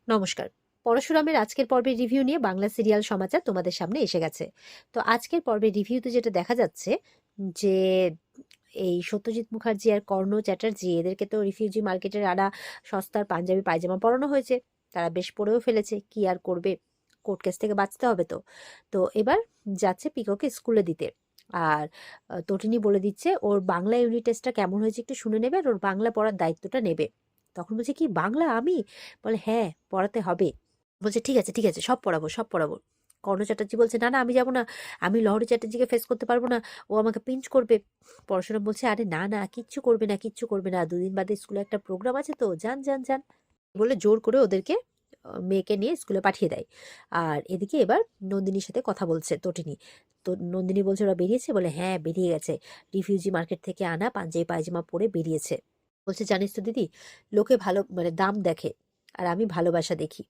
নমস্কার। পরশুরামের আজকের পর্বের রিভিউ নিয়ে বাংলা সিরিয়াল সমাচার তোমাদের সামনে এসে গেছে। তো আজকের পর্বের রিভিউতে যেটা দেখা যাচ্ছে যে এই সত্যজিৎ মুখার্জি আর কর্ণ চ্যাটার্জি এদেরকে তো রিফিউজি মার্কেটের আনা সস্তার পাঞ্জাবি পায়জামা পরানো হয়েছে। তারা বেশ পরেও ফেলেছে, কি আর করবে, কোর্ট কেস থেকে বাঁচতে হবে। তো তো এবার যাচ্ছে পিকোকে স্কুলে দিতে। আর তটিনী বলে দিচ্ছে ওর বাংলা ইউনিট টেস্টটা কেমন হয়েছে একটু শুনে নেবে আর ওর বাংলা পড়ার দায়িত্বটা নেবে। তখন বলছে কি বাংলা আমি? বলে হ্যাঁ, পড়াতে হবে। বলছে ঠিক আছে ঠিক আছে, সব পড়াবো সব পড়াবো। কর্ণ চ্যাটার্জি বলছে না না, আমি যাবো না, আমি লহরী চ্যাটার্জিকে ফেস করতে পারবো না, ও আমাকে পিঞ্চ করবে। পড়াশোনা বলছে আরে না না, কিচ্ছু করবে না কিচ্ছু করবে না, দুদিন বাদে স্কুলে একটা প্রোগ্রাম আছে, তো যান যান যান বলে জোর করে ওদেরকে মেয়েকে নিয়ে স্কুলে পাঠিয়ে দেয়। আর এদিকে এবার নন্দিনীর সাথে কথা বলছে তটিনী। তো নন্দিনী বলছে ওরা বেরিয়েছে? বলে হ্যাঁ বেরিয়ে গেছে, রিফিউজি মার্কেট থেকে আনা পাঞ্জাবি পায়জামা পরে বেরিয়েছে। বলছে জানিস তো দিদি, লোকে ভালো মানে দাম দেখে আর আমি ভালোবাসা দেখি।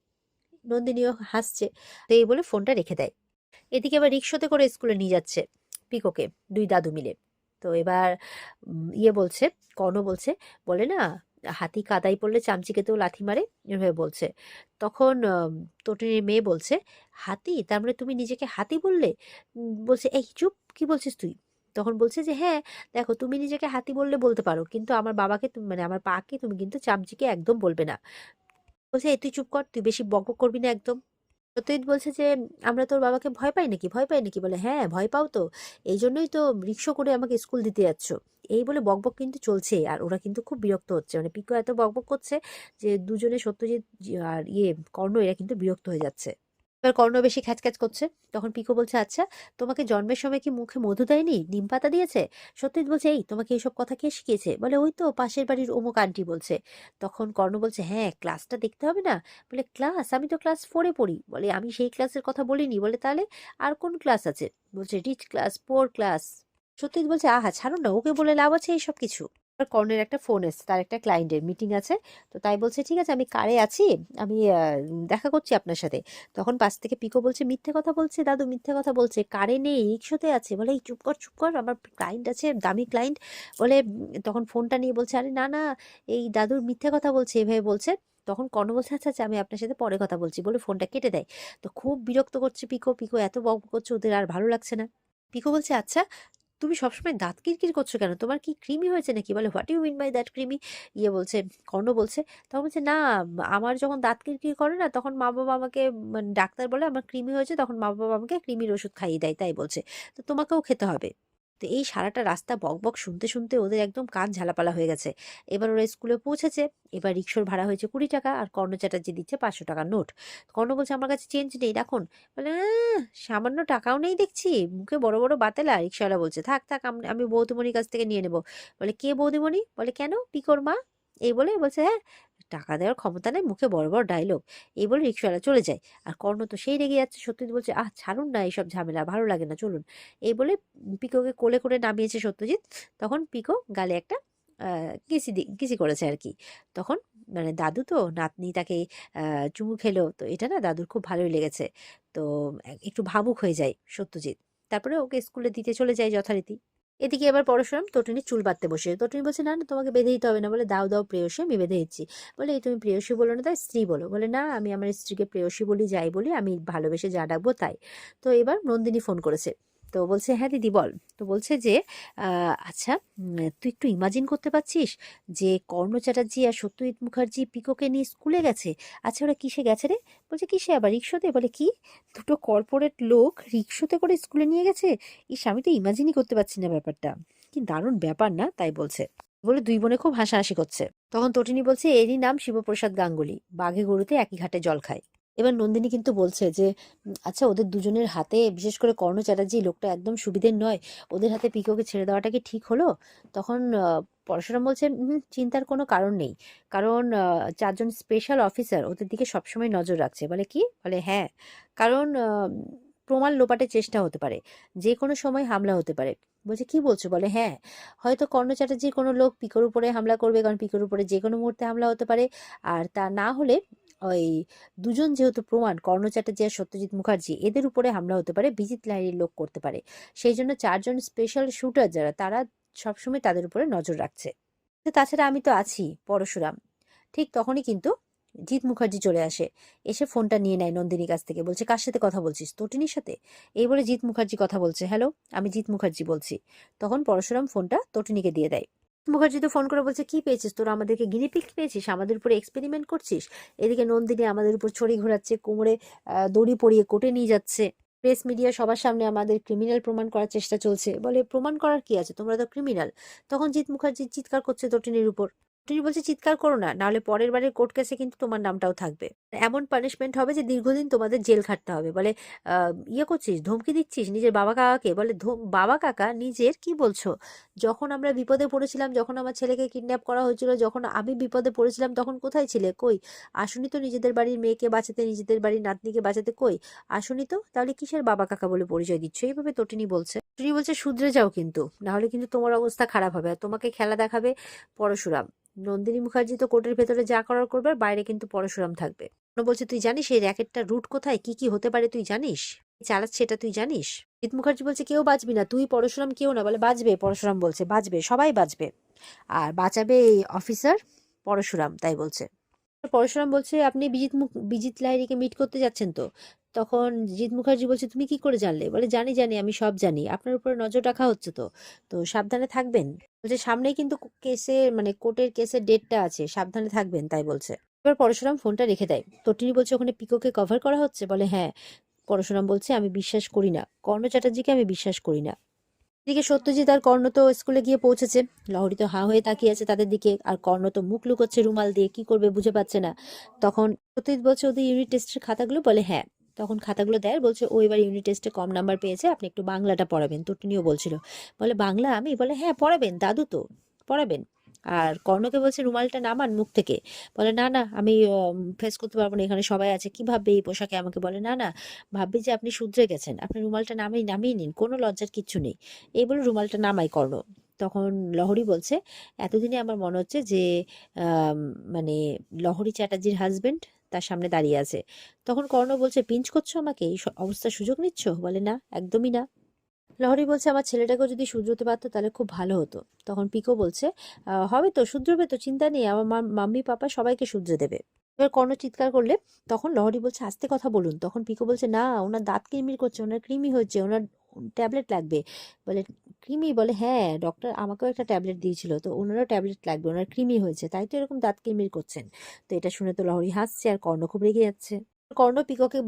নন্দিনীও হাসছে। তো এই বলে ফোনটা রেখে দেয়। এদিকে আবার রিক্সাতে করে স্কুলে নিয়ে যাচ্ছে পিকোকে, দুই দাদু মিলে। তো এবার ইয়ে বলছে, কর্ণ বলছে, বলে না হাতি কাদায় পড়লে চামচিকেতেও লাথি মারে, এভাবে বলছে। তখন তটিনীর মেয়ে বলছে হাতি, তার মানে তুমি নিজেকে হাতি বললে? বলছে এই চুপ, কি বলছিস তুই? তখন বলছে যে হ্যাঁ, দেখো তুমি নিজেকে হাতি বললে বলতে পারো, কিন্তু আমার বাবাকে তুমি মানে আমার পাকে তুমি কিন্তু চামচিকে একদম বলবে না। বলছে এই তুই চুপ কর, তুই বেশি বকবক করবি না একদম। সত্যজিৎ বলছে যে আমরা তোর বাবাকে ভয় পাই নাকি, ভয় পাই নাকি? বলে হ্যাঁ ভয় পাও তো, এই জন্যই তো রিক্সা করে আমাকে স্কুল দিতে যাচ্ছ। এই বলে বকবক কিন্তু চলছে আর ওরা কিন্তু খুব বিরক্ত হচ্ছে, মানে পিকো এত বকবক করছে যে দুজনে সত্যজিৎ আর কর্ণ এরা কিন্তু বিরক্ত হয়ে যাচ্ছে। এবার কর্ণ বেশি খ্যাচখ্যাচ করছে। তখন পিকো বলছে আচ্ছা, তোমাকে জন্মের সময় কি মুখে মধু দেয়নি, নিম পাতা দিয়েছে? সত্যজিৎ বলছে এই তোমাকে এইসব কথা কে শিখিয়েছে? বলে ওই তো পাশের বাড়ির অমুক আন্টি বলছে। তখন কর্ণ বলছে হ্যাঁ ক্লাসটা দেখতে হবে না? বলে ক্লাস, আমি তো ক্লাস 4-এ পড়ি। বলে আমি সেই ক্লাসের কথা বলিনি। বলে তাহলে আর কোন ক্লাস আছে? বলছে রিচ ক্লাস, পোর ক্লাস। সত্যজিৎ বলছে আহা ছাড়ুন না, ওকে বলে লাভ আছে এইসব কিছু? এবার কর্ণের একটা ফোন এসছে, তার একটা ক্লায়েন্টের মিটিং আছে। তো তাই বলছে ঠিক আছে আমি কারে আছি, আমি দেখা করছি আপনার সাথে। তখন পাশ থেকে পিকো বলছে মিথ্যে কথা বলছে দাদু, মিথ্যে কথা বলছে, কারে নেই, রিক্সাতে আছে। বলে এই চুপ কর চুপ কর, আমার ক্লায়েন্ট আছে, দামি ক্লায়েন্ট। বলে তখন ফোনটা নিয়ে বলছে আরে না না, এই দাদুর মিথ্যে কথা বলছে, এভাবে বলছে। তখন কর্ণ বলছে আচ্ছা আচ্ছা, আমি আপনার সাথে পরে কথা বলছি বলে ফোনটা কেটে দেয়। তো খুব বিরক্ত করছে পিকো, পিকো এত বক করছে ওদের আর ভালো লাগছে না। পিকো বলছে আচ্ছা, তুমি সবসময় দাঁত কিরকির করছো কেন, তোমার কি কৃমি হয়েছে নাকি? বলে what you mean by that কৃমি? বলছে, কর্ণ বলছে, তখন বলছে না, আমার যখন দাঁত কিরকির করে না তখন মা বাবা আমাকে মানে ডাক্তার বলে আমার কৃমি হয়েছে, তখন মা বাবা আমাকে কৃমির ওষুধ খাইয়ে দেয়, তাই বলছে। তো তোমাকেও খেতে হবে। তো এই সারাটা রাস্তা বক বক শুনতে শুনতে ওদের একদম কান ঝালাপালা হয়ে গেছে। এবার ওরা স্কুলে পৌঁছেছে। এবার রিক্সার ভাড়া হয়েছে 20 টাকা আর কর্ণ চ্যাটার্জি দিচ্ছে 500 টাকার নোট। কর্ণ বলছে আমার কাছে চেঞ্জ নেই রাখুন। বলে সামান্য টাকাও নেই দেখছি, মুখে বড় বড় বাতেলা। রিক্সাওয়ালা বলছে থাক থাক, আমি বৌদিমণির কাছ থেকে নিয়ে নেবো। বলে কে বৌদিমণি? বলে কেন, পিকোর মা। এই বলে বলছে হ্যাঁ, টাকা দেওয়ার ক্ষমতা নেই, মুখে বড় বড় ডায়লগ। এই বলে রিক্সাওয়ালা চলে যায়। আর কর্ণ তো সেই রেগে যাচ্ছে। সত্যজিৎ বলছে ছাড়ুন না এইসব ঝামেলা, ভালো লাগে না, চলুন। এই বলে পিকোকে কোলে করে নামিয়েছে সত্যজিৎ। তখন পিকো গালে একটা কিসি করেছে আর কি। তখন মানে দাদু তো নাতনি তাকে চুমু খেলো, তো এটা না দাদুর খুব ভালোই লেগেছে। তো একটু ভাবুক হয়ে যায় সত্যজিৎ। তারপরে ওকে স্কুলে দিতে চলে যায় যথারীতি। এদিকে এবার পরশুরাম তটিনী চুল বাঁধতে বসে। তটিনী বলছে না না, তোমাকে বেঁধে দিতে হবে না। বলে দাও দাও প্রেয়সী, আমি বেঁধে দিচ্ছি। বলে এই তুমি প্রেয়সী বলো না, তাই স্ত্রী বলো। বলে না, আমি আমার স্ত্রীকে প্রেয়সী বলি, যাই বলি, আমি ভালোবেসে যা ডাকবো তাই। তো এবার নন্দিনী ফোন করেছে। তো বলছে হ্যাঁ দিদি বল। তো বলছে যে আচ্ছা, তুই একটু ইমাজিন করতে পারছিস যে কর্ণ চ্যাটার্জি আর সত্যজিৎ মুখার্জি পিকোকে নিয়ে স্কুলে গেছে? আচ্ছা ওরা কিসে গেছে রে? বলছে কিসে আবার, রিক্সাতে। বলে কি, দুটো কর্পোরেট লোক রিক্সাতে করে স্কুলে নিয়ে গেছে? ইস, আমি তো ইমাজিনই করতে পারছি না ব্যাপারটা। কি দারুণ ব্যাপার না, তাই বলছে। বলে দুই বোনে খুব হাসাহাসি করছে। তখন তটিনী বলছে এরই নাম শিবপ্রসাদ গাঙ্গুলি, বাঘে গরুতে একই ঘাটে জল খায়। এবার নন্দিনী কিন্তু বলছে যে আচ্ছা ওদের দুজনের হাতে, বিশেষ করে কর্ণ চ্যাটার্জি লোকটা একদম সুবিধের নয়, ওদের হাতে পিকোকে ছেড়ে দেওয়াটা কি ঠিক হলো? তখন পরশুরাম বলছে চিন্তার কোনো কারণ নেই, কারণ 4জন স্পেশাল অফিসার ওদের দিকে সবসময় নজর রাখছে। বলে কি? বলে হ্যাঁ, কারণ প্রমাণ লোপাটের চেষ্টা হতে পারে, যে কোনো সময় হামলা হতে পারে। বলছে কি বলছো? বলে হ্যাঁ, হয়তো কর্ণ চ্যাটার্জির কোনো লোক পিকোর উপরে হামলা করবে, কারণ পিকোর উপরে যে কোনো মুহূর্তে হামলা হতে পারে। আর তা না হলে ওই দুজন যেহেতু প্রমাণ, কর্ণ চ্যাটার্জি আর সত্যজিৎ মুখার্জি, এদের উপরে হামলা হতে পারে, বিজিত লাহিড়ীর লোক করতে পারে। সেই জন্য 4জন স্পেশাল শুটার যারা, তারা সবসময় তাদের উপরে নজর রাখছে। তাছাড়া আমি তো আছি পরশুরাম। ঠিক তখনই কিন্তু জিৎ মুখার্জি চলে আসে, এসে ফোনটা নিয়ে নেয় নন্দিনীর কাছ থেকে, বলছে কার সাথে কথা বলছিস, তটিনীর সাথে? এই বলে জিৎ মুখার্জি কথা বলছে, হ্যালো, আমি জিৎ মুখার্জি বলছি। তখন পরশুরাম ফোনটা তটিনীকে দিয়ে দেয়। মুখার্জি তো ফোন করে বলছে, কি পেয়েছিস তোরা, আমাদেরকে গিনিপিগ পেয়েছিস, আমাদের উপরে এক্সপেরিমেন্ট করছিস? এদিকে নন্দিনী আমাদের উপর ছড়ি ঘোরাচ্ছে, কোমরে দড়ি পরিয়ে কোর্টে নিয়ে যাচ্ছে, প্রেস মিডিয়া সবার সামনে আমাদের ক্রিমিনাল প্রমাণ করার চেষ্টা চলছে। বলে প্রমাণ করার কি আছে, তোমরা তো ক্রিমিনাল। তখন জিৎ মুখার্জি চিৎকার করছে তটিনীর উপর। তটিনী বলছে চিৎকার করো না, নাহলে পরের বারের কোর্ট কেসে কিন্তু তোমার নামটাও থাকবে, এমন পানিশমেন্ট হবে যে দীর্ঘদিন তোমাদের জেল খাটতে হবে। বলে ইয়ে করছিস, ধমকি দিচ্ছিস নিজের বাবা কাকাকে? বলে বাবা কাকা নিজের, কি বলছো? যখন আমরা বিপদে পড়েছিলাম, যখন আমার ছেলেকে কিডন্যাপ করা হয়েছিল, যখন আমি বিপদে পড়েছিলাম, তখন কোথায় ছিলে? কই আসুনি তো নিজেদের বাড়ির মেয়েকে বাঁচাতে, নিজেদের বাড়ির নাতনিকে বাঁচাতে, কই আসুনি তো, তাহলে কিসের বাবা কাকা বলে পরিচয় দিচ্ছ? এইভাবে তটিনী বলছে। তটিনী বলছে শুধরে যাও কিন্তু, না হলে কিন্তু তোমার অবস্থা খারাপ হবে, আর তোমাকে খেলা দেখাবে পরশুরাম। নন্দিনী মুখার্জি তো কোর্টের ভেতরে যা করার করবে, আর বাইরে কিন্তু পরশুরাম থাকবে। বলছে তুই জানিস এই র্যাকেটটা রুট কোথায়, কি কি হতে পারে তুই জানিস, চালাচ্ছে এটা তুই জানিস? জিৎ মুখার্জি বলছে কেউ বাঁচবি না, তুই পরশুরাম কেউ না। বলে বাঁচবে, পরশুরাম বলছে বাঁচবে, সবাই বাঁচবে, আর বাঁচাবে এই অফিসার পরশুরাম, তাই বলছে। পরশুরাম বলছে আপনি বিজিত লাহিড়ীকে মিট করতে যাচ্ছেন তো? তখন জিৎ মুখার্জি বলছে তুমি কি করে জানলে? বলে জানি জানি, আমি সব জানি, আপনার উপরে নজর রাখা হচ্ছে তো, তো সাবধানে থাকবেন। বলছে সামনেই কিন্তু কেসের মানে কোর্টের কেসের ডেটটা আছে, সাবধানে থাকবেন, তাই বলছে। এবার পরশুরাম ফোনটা রেখে দেয়। তটিনী বলছে ওখানে পিকোকে কভার করা হচ্ছে? বলে হ্যাঁ। পরশুরাম বলছে আমি বিশ্বাস করি না, কর্ণ চ্যাটার্জিকে আমি বিশ্বাস করি না। এদিকে সত্যজিৎ আর কর্ণ তো স্কুলে গিয়ে পৌঁছেছে, লহরী তো হাঁ হয়ে তাকিয়ে আছে তাদের দিকে, আর কর্ণ তো মুখ লুকোচ্ছে রুমাল দিয়ে, কি করবে বুঝে পাচ্ছে না। তখন সত্যজিৎ বলছে ওদের ইউনিট টেস্টের খাতাগুলো? বলে হ্যাঁ। তখন খাতাগুলো দেয়, বলছে ও এবার ইউনিট টেস্টে কম নাম্বার পেয়েছে, আপনি একটু বাংলাটা পড়াবেন। তটিনীও বলছিল, বলে বাংলা আমি? বলে হ্যাঁ পড়াবেন, দাদু তো পড়াবেন। আর কর্ণকে বলছে রুমালটা নামান মুখ থেকে। বলে না না, আমি ফেস করতে পারবো না, এখানে সবাই আছে, কি ভাববে এই পোশাকে আমাকে? বলে না না, ভাববে যে আপনি শুধরে গেছেন, আপনি রুমালটা নামিয়ে নিন, কোনো লজ্জার কিচ্ছু নেই। এই বলে রুমালটা নামাই কর্ণ। তখন লহরী বলছে এতদিনে আমার মনে হচ্ছে যে আম, মানে লহরী চ্যাটার্জির হাজবেন্ড তার সামনে দাঁড়িয়ে আছে। তখন কর্ণ বলছে পিঞ্চ করছো আমাকে, এই অবস্থার সুযোগ নিচ্ছ? বলে না, একদমই না। লহরী বলছে আমার ছেলেটাকেও যদি শুধরোতে পারতো তাহলে খুব ভালো হতো। তখন পিকো বলছে হবে তো, শুধরোবে তো, চিন্তা নেই, আমার মাম্মি পাপা সবাইকে শুধরে দেবে। এবার কর্ণ চিৎকার করলে তখন লহরী বলছে আস্তে কথা বলুন। তখন পিকো বলছে না, ওনার দাঁত কিরমির করছে, ওনার কৃমি হচ্ছে, ওনার ট্যাবলেট লাগবে। বলে কৃমি? বলে হ্যাঁ, ডক্টর আমাকেও একটা ট্যাবলেট দিয়েছিল, তো ওনারও ট্যাবলেট লাগবে, ওনার কৃমি হয়েছে, তাই তো এরকম দাঁত কিরমির করছেন। তো এটা শুনে তো লহরী হাসছে, আর কর্ণ খুব রেগে যাচ্ছে। কর্ণ পিককে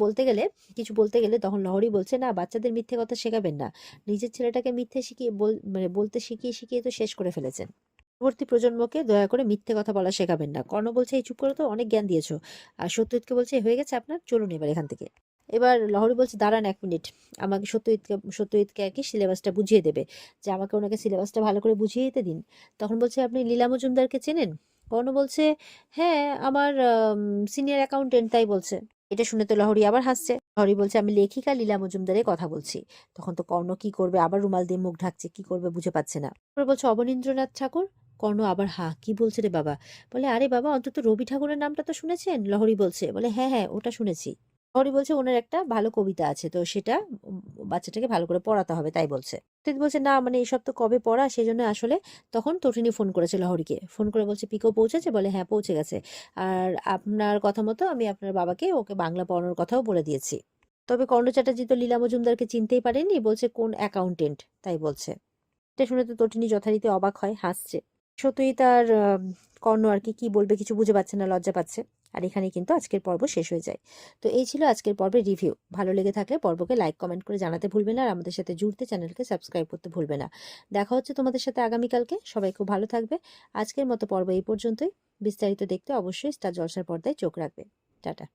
কিছু বলতে গেলে তখন লহরী বলছে না, বাচ্চাদের মিথ্যে কথা শেখাবেন না, নিজের ছেলেটাকে মিথ্যে শিখিয়ে মানে বলতে শিখিয়ে শিখিয়ে তো শেষ করে ফেলেছেন, পরবর্তী প্রজন্মকে দয়া করে মিথ্যে কথা বলা শেখাবেন না। কর্ণ বলছে এই চুপ করে, তো অনেক জ্ঞান দিয়েছো। আর সত্যজিৎকে বলছে হয়ে গেছে আপনার, চলুন এবার এখান থেকে। এবার লহরী বলছে দাঁড়ান 1 মিনিট, আমাকে সত্যজিৎকে আর কি সিলেবাসটা বুঝিয়ে দেবে, যে আমাকে ওনাকে সিলেবাসটা ভালো করে বুঝিয়ে দিতে দিন। তখন বলছে আপনি লীলা মজুমদারকে চেনেন? কর্ণ বলছে হ্যাঁ, আমার সিনিয়র অ্যাকাউন্টেন্ট, তাই বলছে। এটা শুনে তো লহরী আবার হাসছে। লহরী বলছে আমি লেখিকা লীলা মজুমদারের কথা বলছি। তখন তো কর্ণ কি করবে, আবার রুমাল দিয়ে মুখ ঢাকছে, কি করবে বুঝে পাচ্ছে না। তারপর বলছে অবনীন্দ্রনাথ ঠাকুর। কর্ণ আবার হা, কি বলছে রে বাবা? বলে আরে বাবা, অন্তত রবি ঠাকুরের নামটা তো শুনেছেন? লহরী বলছে, বলে হ্যাঁ হ্যাঁ, ওটা শুনেছি। লহরী বলছে ওনার একটা ভালো কবিতা আছে, তো সেটা বাচ্চাটাকে ভালো করে পড়াতে হবে, তাই বলছে। তিনি বলছে না, মানে এসব তো কবে পড়া, সেই জন্য আসলে। তখন তটিনী ফোন করেছে লহরীকে, ফোন করে বলছে পিকো পৌঁছেছে? বলে হ্যাঁ পৌঁছে গেছে, আর আপনার কথা মতো আমি আপনার বাবাকে ওকে বাংলা পড়ানোর কথাও বলে দিয়েছি। তবে কর্ণ চ্যাটার্জি তো লীলা মজুমদারকে চিনতেই পারেনি, বলছে কোন অ্যাকাউন্টেন্ট, তাই বলছে। এটা শুনে তো তটিনী যথারীতি অবাক হয়, হাসছে। সত্যই তার কর্ণ আর কি কি বলবে কিছু বুঝে পাচ্ছে না, লজ্জা পাচ্ছে। আর এখানে কিন্তু আজকের পর্ব শেষ হয়ে যায়। তো এই ছিল আজকের পর্বের রিভিউ। ভালো লেগে থাকলে পর্বকে লাইক কমেন্ট করে জানাতে ভুলবে না, আর আমাদের সাথে জুড়তে চ্যানেলকে সাবস্ক্রাইব করতে ভুলবে না। দেখা হচ্ছে তোমাদের সাথে আগামীকালকে। সবাই খুব ভালো থাকবে। আজকের মতো পর্ব এই পর্যন্তই। বিস্তারিত দেখতে অবশ্যই স্টার জলসার পর্দায় চোখ রাখবে। টাটা।